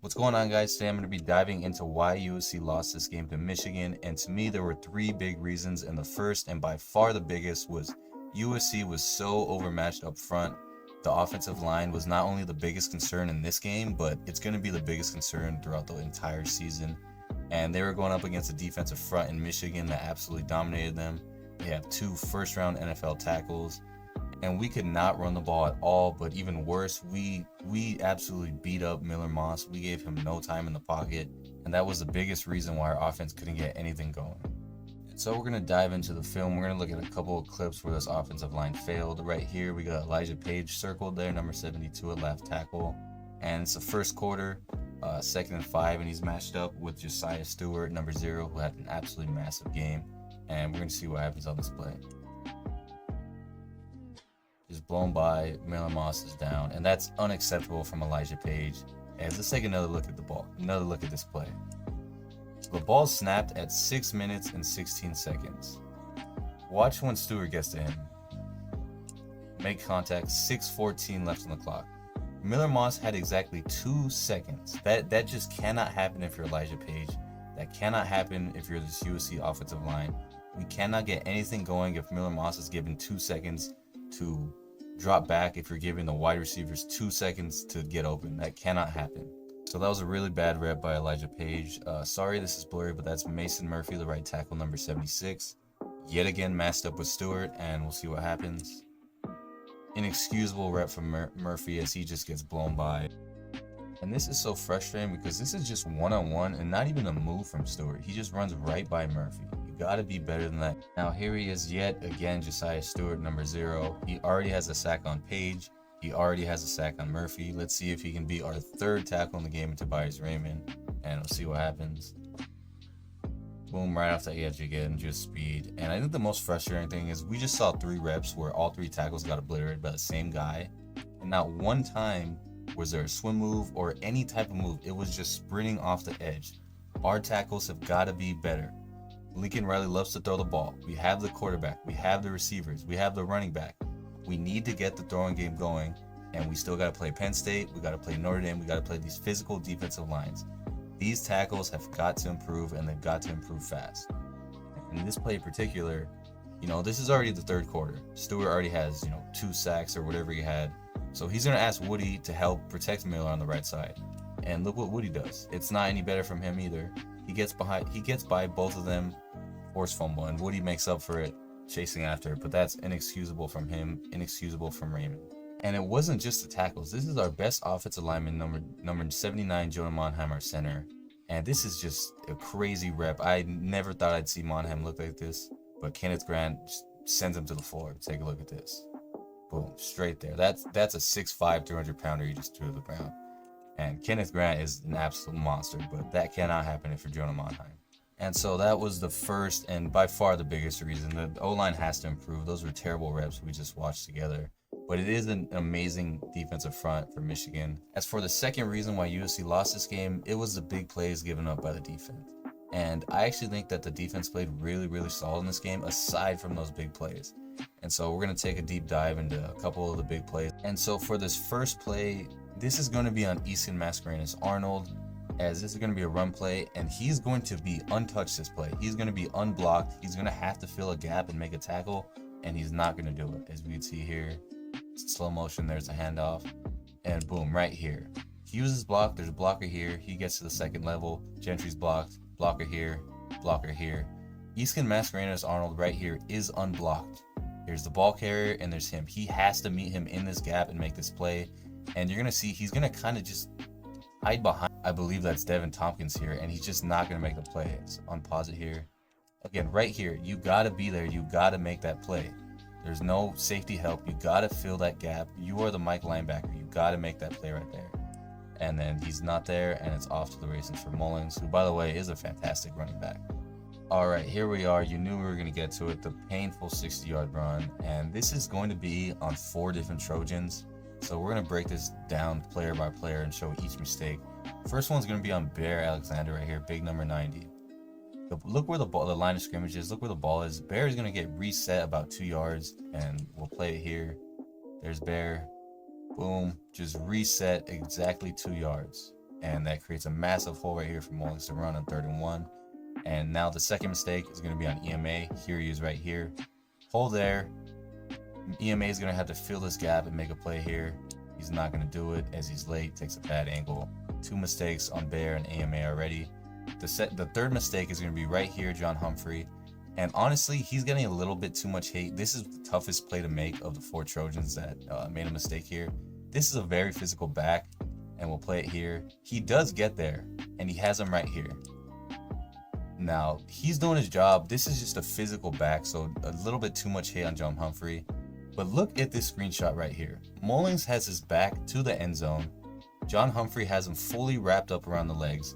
What's going on, guys? Today I'm going to be diving into why USC lost this game to Michigan, and to me there were three big reasons, and the first and by far the biggest was USC was so overmatched up front. The offensive line was not only the biggest concern in this game, but it's going to be the biggest concern throughout the entire season. And they were going up against a defensive front in Michigan that absolutely dominated them. They have two first-round NFL tackles, and we could not run the ball at all. But even worse, we absolutely beat up Miller Moss. We gave him no time in the pocket, and that was the biggest reason why our offense couldn't get anything going. And so we're going to dive into the film. We're going to look at a couple of clips where this offensive line failed. Right here we got Elijah Page circled there, number 72 at left tackle, and it's the first quarter, 2nd and 5, and he's matched up with Josiah Stewart, number 0, who had an absolutely massive game. And we're going to see what happens on this play. Just blown by, Miller Moss is down, and that's unacceptable from Elijah Page. And let's take another look at the ball, another look at this play. So the ball snapped at 6 minutes and 16 seconds. Watch when Stewart gets to him. Make contact, 6:14 left on the clock. Miller Moss had exactly 2 seconds. That just cannot happen if you're Elijah Page. That cannot happen if you're this USC offensive line. We cannot get anything going if Miller Moss is given 2 seconds to drop back, if you're giving the wide receivers 2 seconds to get open. That cannot happen. So that was a really bad rep by Elijah Page. Sorry this is blurry, but that's Mason Murphy, the right tackle, number 76. Yet again matched up with Stewart, and we'll see what happens. Inexcusable rep from Murphy as he just gets blown by. And this is so frustrating because this is just one-on-one and not even a move from Stewart. He just runs right by Murphy. Gotta be better than that. Now here he is yet again, Josiah Stewart, number 0. He already has a sack on Page. He already has a sack on Murphy. Let's see if he can be our third tackle in the game in Tobias Raymond, and we'll see what happens. Boom, right off the edge again, just speed. And I think the most frustrating thing is we just saw 3 reps where all 3 tackles got obliterated by the same guy, and not one time was there a swim move or any type of move. It was just sprinting off the edge. Our tackles have got to be better. Lincoln Riley loves to throw the ball. We have the quarterback, we have the receivers, we have the running back. We need to get the throwing game going, and we still got to play Penn State, we got to play Notre Dame, we got to play these physical defensive lines. These tackles have got to improve, and they've got to improve fast. And in this play in particular, this is already the 3rd quarter. Stewart already has, 2 sacks or whatever he had. So he's going to ask Woody to help protect Miller on the right side. And look what Woody does. It's not any better from him either. He gets by both of them, force fumble, and Woody makes up for it chasing after it, but that's inexcusable from him, inexcusable from Raymond. And it wasn't just the tackles. This is our best offensive lineman, number 79, Jonah Monheim, our center. And this is just a crazy rep. I never thought I'd see Monheim look like this, but Kenneth Grant just sends him to the floor. Take a look at this. Boom, straight there. That's a 6'5", 300-pounder he just threw to the ground. And Kenneth Grant is an absolute monster, but that cannot happen if you're Jonah Monheim. And so that was the first and by far the biggest reason. The O-line has to improve. Those were terrible reps we just watched together. But it is an amazing defensive front for Michigan. As for the second reason why USC lost this game, it was the big plays given up by the defense. And I actually think that the defense played really, really solid in this game, aside from those big plays. And so we're going to take a deep dive into a couple of the big plays. And so for this first play, this is going to be on Easton Mascarenas Arnold, as this is going to be a run play, and he's going to be untouched this play. He's going to be unblocked. He's going to have to fill a gap and make a tackle, and he's not going to do it. As we can see here, slow motion, there's a handoff, and boom, right here. He uses block, there's a blocker here. He gets to the 2nd level. Gentry's blocked, blocker here, blocker here. Easton Mascarenas Arnold right here is unblocked. There's the ball carrier, and there's him. He has to meet him in this gap and make this play. And you're going to see he's going to kind of just hide behind. I believe that's Devin Tompkins here, and he's just not going to make the play. So unpause it here. Again, right here, you got to be there. You got to make that play. There's no safety help. You got to fill that gap. You are the Mike linebacker. You got to make that play right there. And then he's not there, and it's off to the races for Mullins, who, by the way, is a fantastic running back. All right, here we are. You knew we were going to get to it. The painful 60-yard run, and this is going to be on 4 different Trojans. So we're going to break this down player by player and show each mistake. First one's going to be on Bear Alexander right here, big number 90. Look where the line of scrimmage is. Look where the ball is. Bear is going to get reset about 2 yards, and we'll play it here. There's Bear. Boom. Just reset exactly 2 yards. and that creates a massive hole right here for Mullings to run on 3rd and 1. And now the second mistake is going to be on EMA. Here he is right here. Hole there. EMA is going to have to fill this gap and make a play here. He's not going to do it as he's late, takes a bad angle. 2 mistakes on Bear and AMA already. The third mistake is going to be right here, John Humphrey. And honestly, he's getting a little bit too much hate. This is the toughest play to make of the 4 Trojans that made a mistake here. This is a very physical back, and we'll play it here. He does get there, and he has him right here. Now, he's doing his job. This is just a physical back, so a little bit too much hate on John Humphrey. But look at this screenshot right here. Mullings has his back to the end zone. John Humphrey has him fully wrapped up around the legs.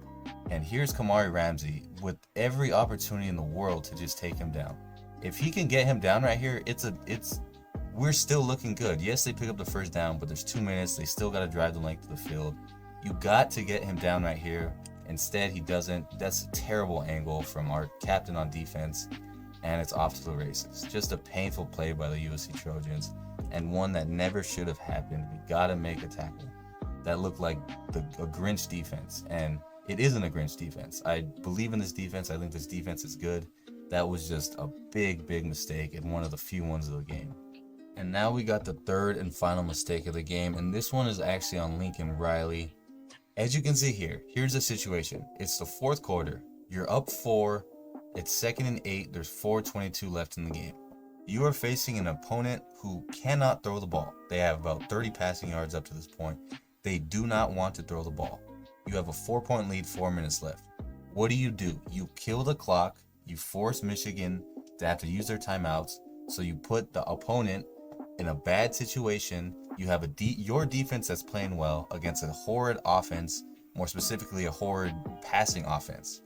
And here's Kamari Ramsey with every opportunity in the world to just take him down. If he can get him down right here, we're still looking good. Yes, they pick up the first down, but there's 2 minutes. They still got to drive the length of the field. You got to get him down right here. Instead, he doesn't. That's a terrible angle from our captain on defense, and it's off to the races. Just a painful play by the USC Trojans, and one that never should have happened. We got to make a tackle. That looked like a Grinch defense, and it isn't a Grinch defense. I believe in this defense. I think this defense is good. That was just a big mistake, and one of the few ones of the game. And now we got the third and final mistake of the game, and this one is actually on Lincoln Riley. As you can see here, here's the situation. It's the 4th quarter. You're up 4. It's 2nd and 8. There's 4:22 left in the game. You are facing an opponent who cannot throw the ball. They have about 30 passing yards up to this point. They do not want to throw the ball. You have a 4-point lead, 4 minutes left. What do? You kill the clock. You force Michigan to have to use their timeouts. So you put the opponent in a bad situation. You have your defense that's playing well against a horrid offense, more specifically a horrid passing offense,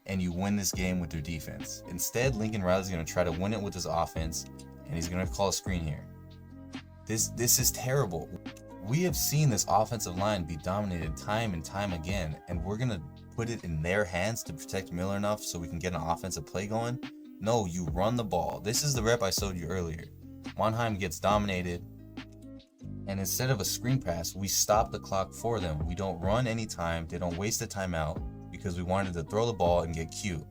and you win this game with your defense. Instead, Lincoln Riley's going to try to win it with his offense, and he's going to call a screen here. This is terrible. We have seen this offensive line be dominated time and time again, and we're going to put it in their hands to protect Miller enough so we can get an offensive play going? No, you run the ball. This is the rep I showed you earlier. Monheim gets dominated, and instead of a screen pass, we stop the clock for them. We don't run any time. They don't waste the timeout because we wanted to throw the ball and get cute.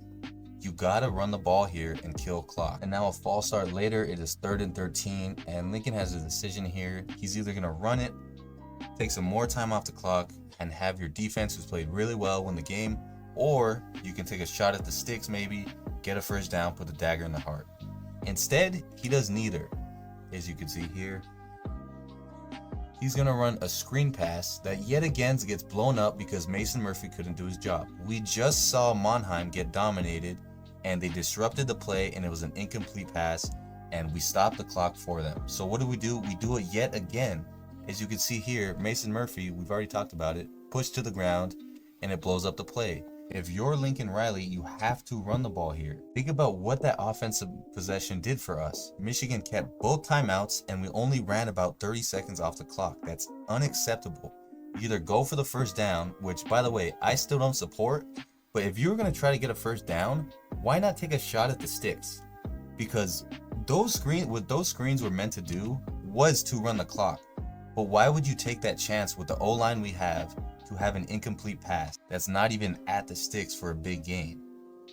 You gotta run the ball here and kill clock. And now a false start later, it is 3rd and 13, and Lincoln has a decision here. He's either gonna run it, take some more time off the clock, and have your defense, who's played really well, win the game, or you can take a shot at the sticks maybe, get a first down, put the dagger in the heart. Instead, he does neither. As you can see here, he's going to run a screen pass that yet again gets blown up because Mason Murphy couldn't do his job. We just saw Monheim get dominated, and they disrupted the play, and it was an incomplete pass, and we stopped the clock for them. So what do? We do it yet again. As you can see here, Mason Murphy, we've already talked about it, pushed to the ground, and it blows up the play. If you're Lincoln Riley, you have to run the ball here. Think about what that offensive possession did for us. Michigan kept both timeouts, and we only ran about 30 seconds off the clock. That's unacceptable. You either go for the first down, which, by the way, I still don't support, but if you're going to try to get a first down, why not take a shot at the sticks? Because what those screens were meant to do was to run the clock. But why would you take that chance with the O-line we have to have an incomplete pass that's not even at the sticks for a big gain?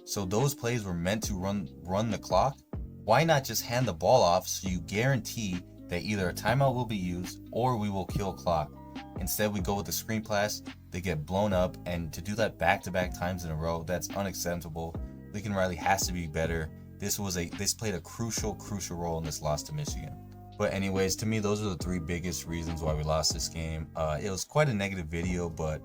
So those plays were meant to run the clock. Why not just hand the ball off so you guarantee that either a timeout will be used or we will kill clock? Instead, we go with the screen pass. They get blown up, and to do that back-to-back times in a row, that's unacceptable. Lincoln Riley has to be better. This played a crucial role in this loss to Michigan. But anyways, to me, those are the 3 biggest reasons why we lost this game. It was quite a negative video, but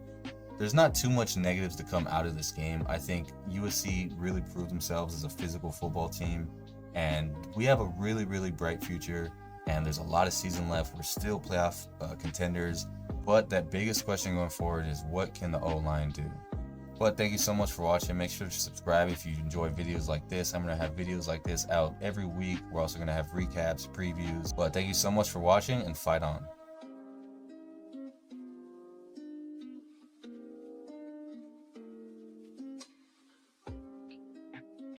there's not too much negatives to come out of this game. I think USC really proved themselves as a physical football team, and we have a really bright future, and there's a lot of season left. We're still playoff contenders, but that biggest question going forward is, what can the O-line do? But thank you so much for watching. Make sure to subscribe if you enjoy videos like this. I'm going to have videos like this out every week. We're also going to have recaps, previews. But thank you so much for watching, and fight on.